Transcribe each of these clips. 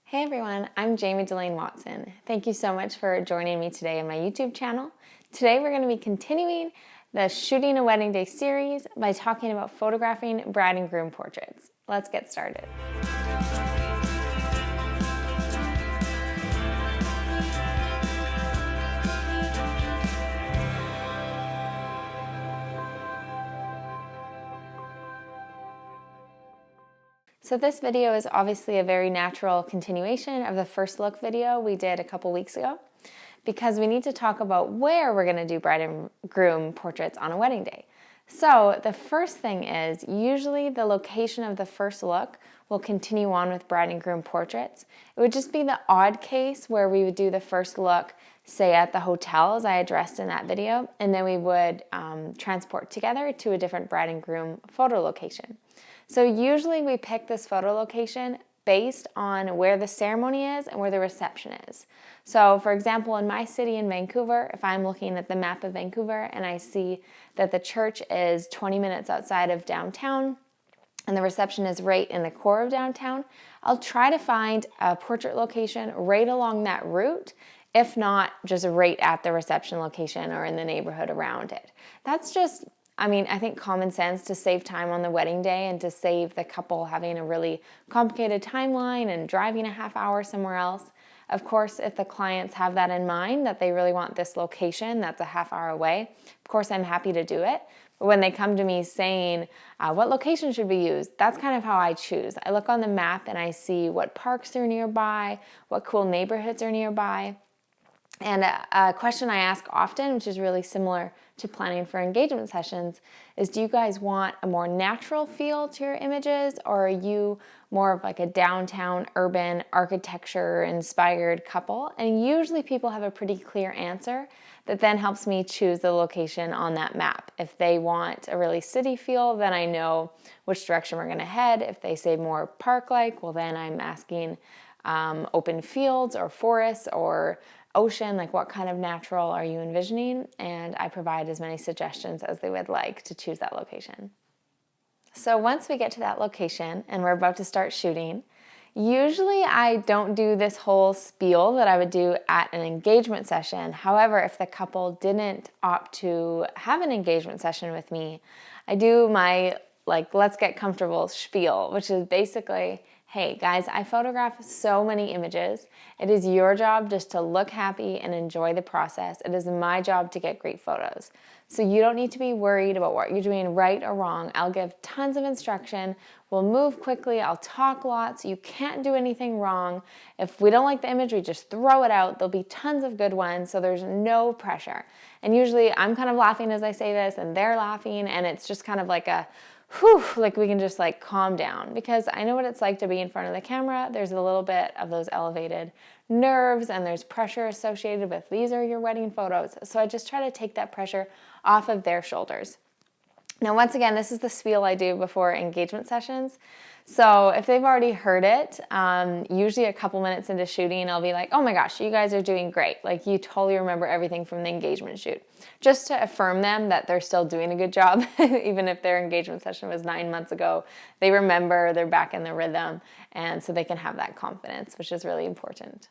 Hey everyone, I'm Jamie Delane Watson. Thank you so much for joining me today on my YouTube channel. Today we're going to be continuing the Shooting a Wedding Day series by talking about photographing bride and groom portraits. Let's get started. So this video is obviously a very natural continuation of the first look video we did a couple weeks ago, because we need to talk about where we're going to do bride and groom portraits on a wedding day. So the first thing is usually the location of the first look will continue on with bride and groom portraits. It would just be the odd case where we would do the first look, say at the hotel as I addressed in that video, and then we would transport together to a different bride and groom photo location. So usually we pick this photo location based on where the ceremony is and where the reception is. So for example, in my city in Vancouver, if I'm looking at the map of Vancouver and I see that the church is 20 minutes outside of downtown and the reception is right in the core of downtown, I'll try to find a portrait location right along that route, if not just right at the reception location or in the neighborhood around it. That's just, I think common sense to save time on the wedding day and to save the couple having a really complicated timeline and driving a half hour somewhere else. Of course, if the clients have that in mind, that they really want this location that's a half hour away, of course I'm happy to do it. But when they come to me saying, what location should we use? That's kind of how I choose. I look on the map and I see what parks are nearby, what cool neighborhoods are nearby. And a question I ask often, which is really similar to planning for engagement sessions, is do you guys want a more natural feel to your images, or are you more of like a downtown urban architecture inspired couple? And usually people have a pretty clear answer that then helps me choose the location on that map. If they want a really city feel, then I know which direction we're going to head. If they say more park-like, well then I'm asking open fields or forests or ocean, like what kind of natural are you envisioning? And I provide as many suggestions as they would like to choose that location. So once we get to that location and we're about to start shooting, usually I don't do this whole spiel that I would do at an engagement session. However, if the couple didn't opt to have an engagement session with me, I do my let's get comfortable spiel, which is basically, hey guys, I photograph so many images. It is your job just to look happy and enjoy the process. It is my job to get great photos. So you don't need to be worried about what you're doing right or wrong. I'll give tons of instruction. We'll move quickly. I'll talk lots. You can't do anything wrong. If we don't like the image, we just throw it out. There'll be tons of good ones, so there's no pressure. And usually I'm kind of laughing as I say this and they're laughing, and it's just kind of like a whew, like we can just calm down, because I know what it's like to be in front of the camera. There's a little bit of those elevated nerves and there's pressure associated with these are your wedding photos. So I just try to take that pressure off of their shoulders. Now, once again, this is the spiel I do before engagement sessions. So if they've already heard it, usually a couple minutes into shooting, I'll be like, oh my gosh, you guys are doing great. Like you totally remember everything from the engagement shoot. Just to affirm them that they're still doing a good job. Even if their engagement session was 9 months ago, they remember, they're back in the rhythm. And so they can have that confidence, which is really important.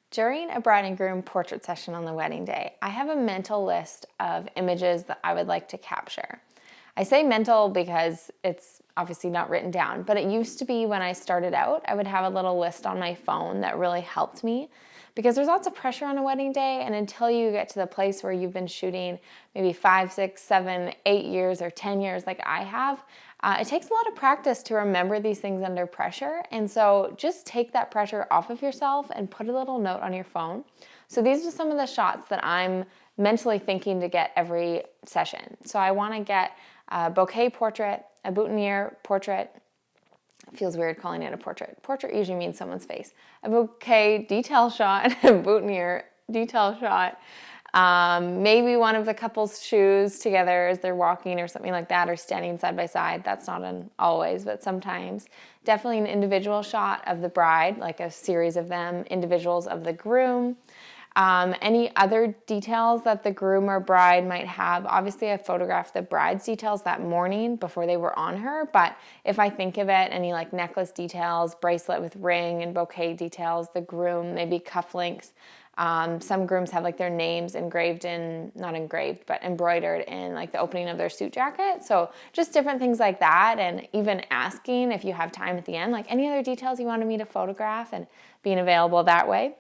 During a bride and groom portrait session on the wedding day, I have a mental list of images that I would like to capture. I say mental because it's obviously not written down, but it used to be when I started out, I would have a little list on my phone that really helped me, because there's lots of pressure on a wedding day, and until you get to the place where you've been shooting maybe 5, 6, 7, 8 years or 10 years like I have, it takes a lot of practice to remember these things under pressure. And so just take that pressure off of yourself and put a little note on your phone. So these are some of the shots that I'm mentally thinking to get every session. So I want to get a bouquet portrait, a boutonniere portrait. It feels weird calling it a portrait. Portrait usually means someone's face. A bouquet detail shot, a boutonniere detail shot. Maybe one of the couple's shoes together as they're walking or something like that, or standing side by side. That's not an always, but sometimes. Definitely an individual shot of the bride, like a series of them, individuals of the groom. Any other details that the groom or bride might have, obviously I photographed the bride's details that morning before they were on her, but if I think of it, any like necklace details, bracelet with ring and bouquet details, the groom, maybe cufflinks. Some grooms have like their names engraved in, not engraved, but embroidered in like the opening of their suit jacket. So just different things like that. And even asking if you have time at the end, like any other details you wanted me to photograph, and being available that way.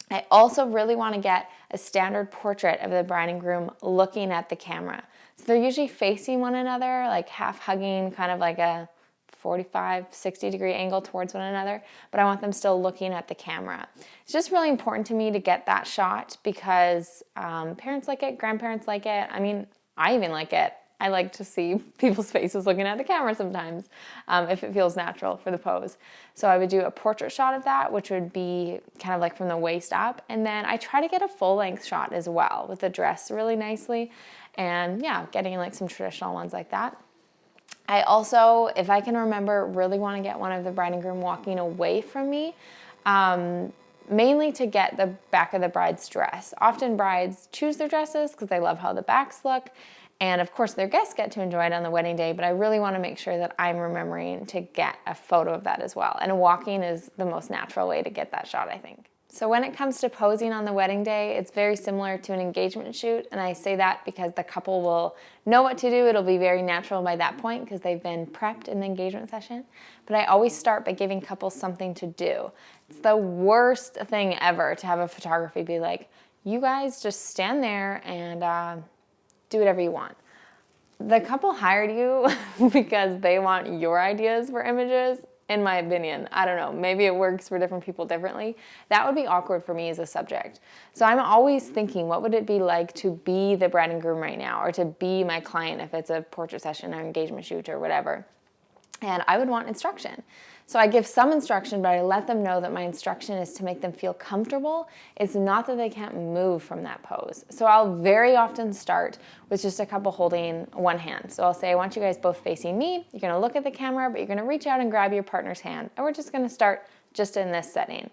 I also really want to get a standard portrait of the bride and groom looking at the camera. So they're usually facing one another, like half hugging, kind of like a 45, 60 degree angle towards one another, but I want them still looking at the camera. It's just really important to me to get that shot because parents like it, grandparents like it. I mean, I even like it. I like to see people's faces looking at the camera sometimes if it feels natural for the pose. So I would do a portrait shot of that, which would be kind of like from the waist up. And then I try to get a full length shot as well with the dress really nicely. And yeah, getting like some traditional ones like that. I also, if I can remember, really want to get one of the bride and groom walking away from me, mainly to get the back of the bride's dress. Often brides choose their dresses because they love how the backs look. And of course, their guests get to enjoy it on the wedding day, but I really want to make sure that I'm remembering to get a photo of that as well. And walking is the most natural way to get that shot, I think. So when it comes to posing on the wedding day, it's very similar to an engagement shoot. And I say that because the couple will know what to do. It'll be very natural by that point because they've been prepped in the engagement session. But I always start by giving couples something to do. It's the worst thing ever to have a photography be like, you guys just stand there and do whatever you want. The couple hired you because they want your ideas for images, in my opinion. I don't know, maybe it works for different people differently. That would be awkward for me as a subject. So I'm always thinking, what would it be like to be the bride and groom right now, or to be my client if it's a portrait session or engagement shoot or whatever. And I would want instruction. So I give some instruction, but I let them know that my instruction is to make them feel comfortable. It's not that they can't move from that pose. So I'll very often start with just a couple holding one hand. So I'll say, I want you guys both facing me. You're gonna look at the camera, but you're gonna reach out and grab your partner's hand. And we're just gonna start just in this setting.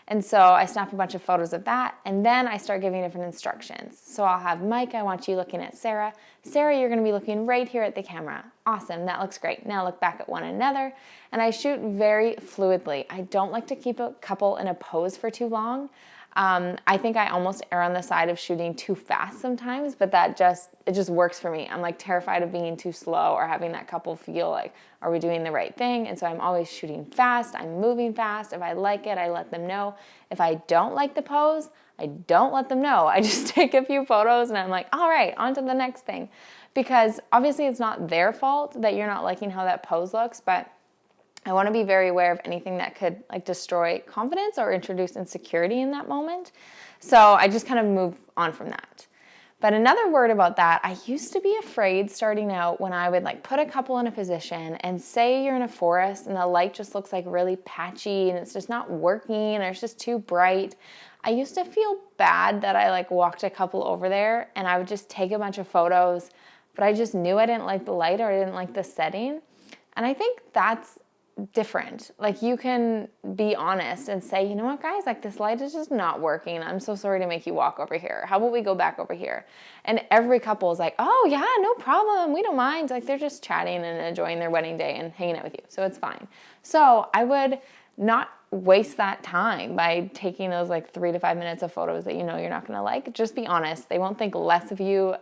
And so I snap a bunch of photos of that, and then I start giving different instructions. So I'll have Mike, I want you looking at Sarah. Sarah, you're gonna be looking right here at the camera. Awesome, that looks great. Now look back at one another. And I shoot very fluidly. I don't like to keep a couple in a pose for too long. I think I almost err on the side of shooting too fast sometimes, but it just works for me. I'm like terrified of being too slow or having that couple feel like, are we doing the right thing? And so I'm always shooting fast, I'm moving fast. If I like it, I let them know. If I don't like the pose, I don't let them know. I just take a few photos and I'm like, all right, on to the next thing. Because obviously it's not their fault that you're not liking how that pose looks, but I want to be very aware of anything that could like destroy confidence or introduce insecurity in that moment. So I just kind of move on from that. But another word about that, I used to be afraid starting out when I would like put a couple in a position and say you're in a forest and the light just looks like really patchy and it's just not working or it's just too bright. I used to feel bad that I like walked a couple over there and I would just take a bunch of photos, but I just knew I didn't like the light or I didn't like the setting. And I think that's different. Like you can be honest and say, you know what guys, like this light is just not working. I'm so sorry to make you walk over here. How about we go back over here? And every couple is like, oh yeah, no problem. We don't mind. Like they're just chatting and enjoying their wedding day and hanging out with you. So it's fine. So I would not waste that time by taking those like 3 to 5 minutes of photos that you know you're not going to like. Just be honest. They won't think less of you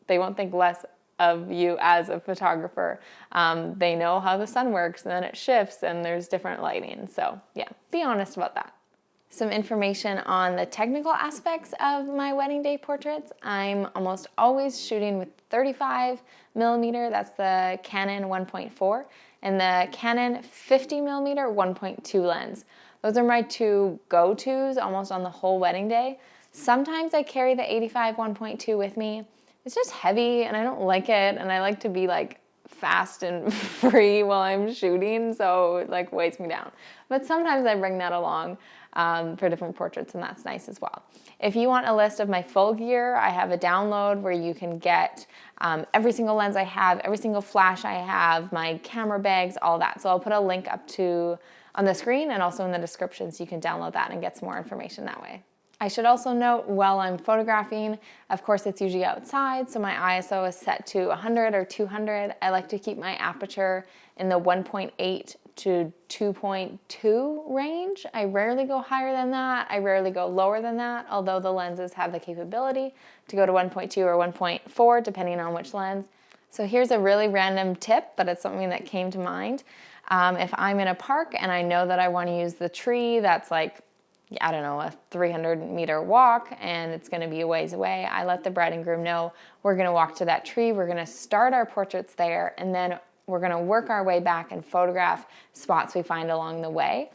they won't think less of you as a photographer. They know how the sun works and then it shifts and there's different lighting. So yeah, be honest about that. Some information on the technical aspects of my wedding day portraits. I'm almost always shooting with 35 millimeter, that's the Canon 1.4, and the Canon 50 millimeter 1.2 lens. Those are my two go-tos almost on the whole wedding day. Sometimes I carry the 85 1.2 with me. It's just heavy and I don't like it, and I like to be like fast and free while I'm shooting, so it like weighs me down. But sometimes I bring that along for different portraits, and that's nice as well. If you want a list of my full gear, I have a download where you can get every single lens I have, every single flash I have, my camera bags, all that. So I'll put a link up on the screen and also in the description so you can download that and get some more information that way. I should also note while I'm photographing, of course it's usually outside, so my ISO is set to 100 or 200. I like to keep my aperture in the 1.8 to 2.2 range. I rarely go higher than that. I rarely go lower than that, although the lenses have the capability to go to 1.2 or 1.4 depending on which lens. So here's a really random tip, but it's something that came to mind. If I'm in a park and I know that I want to use the tree that's like, I don't know, a 300-meter walk and it's going to be a ways away, I let the bride and groom know we're going to walk to that tree, we're going to start our portraits there, and then we're going to work our way back and photograph spots we find along the way.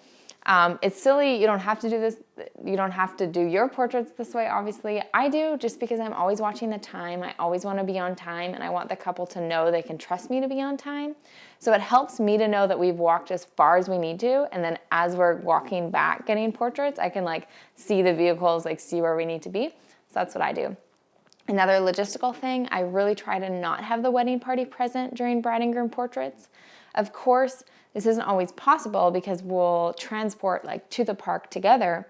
It's silly, you don't have to do this, you don't have to do your portraits this way, obviously. I do, just because I'm always watching the time, I always want to be on time, and I want the couple to know they can trust me to be on time. So it helps me to know that we've walked as far as we need to, and then as we're walking back getting portraits, I can like see the vehicles, like see where we need to be. So that's what I do. Another logistical thing, I really try to not have the wedding party present during bride and groom portraits. Of course, this isn't always possible because we'll transport like to the park together,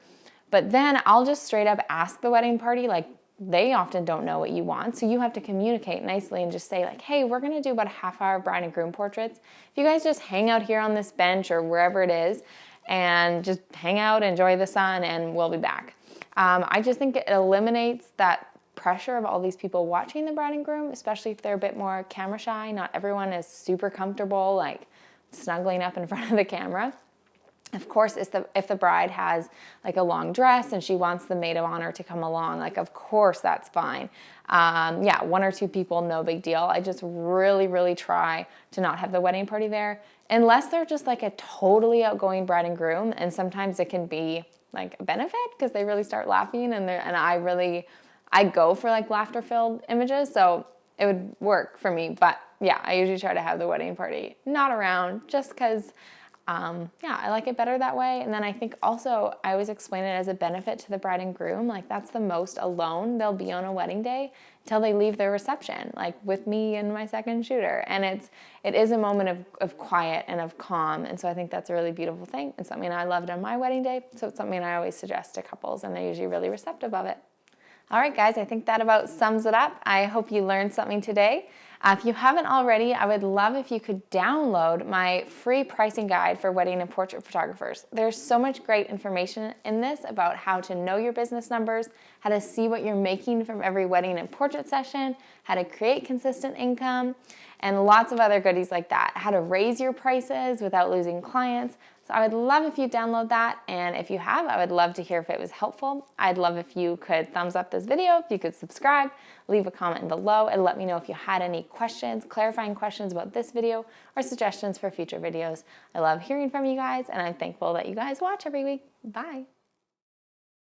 but then I'll just straight up ask the wedding party, like they often don't know what you want, so you have to communicate nicely and just say like, hey, we're gonna do about a half-hour bride and groom portraits. If you guys just hang out here on this bench or wherever it is and just hang out, enjoy the sun, and we'll be back. I just think it eliminates that pressure of all these people watching the bride and groom, especially if they're a bit more camera shy. Not everyone is super comfortable like snuggling up in front of the camera. Of course, if the bride has like a long dress and she wants the maid of honor to come along, like of course that's fine. Yeah, 1 or 2 people, no big deal. I just really try to not have the wedding party there unless they're just like a totally outgoing bride and groom, and sometimes it can be like a benefit because they really start laughing and I go for like laughter-filled images, so it would work for me. But yeah, I usually try to have the wedding party not around just because, yeah, I like it better that way. And then I think also I always explain it as a benefit to the bride and groom. Like that's the most alone they'll be on a wedding day until they leave their reception, like with me and my second shooter. And it is a moment of quiet and of calm. And so I think that's a really beautiful thing. It's something I loved on my wedding day. So it's something I always suggest to couples, and they're usually really receptive of it. All right, guys, I think that about sums it up. I hope you learned something today. If you haven't already, I would love if you could download my free pricing guide for wedding and portrait photographers. There's so much great information in this about how to know your business numbers, how to see what you're making from every wedding and portrait session, how to create consistent income, and lots of other goodies like that. How to raise your prices without losing clients. So I would love if you download that, and if you have, I would love to hear if it was helpful. I'd love if you could thumbs up this video, if you could subscribe, leave a comment below, and let me know if you had any questions, clarifying questions about this video, or suggestions for future videos. I love hearing from you guys, and I'm thankful that you guys watch every week. Bye.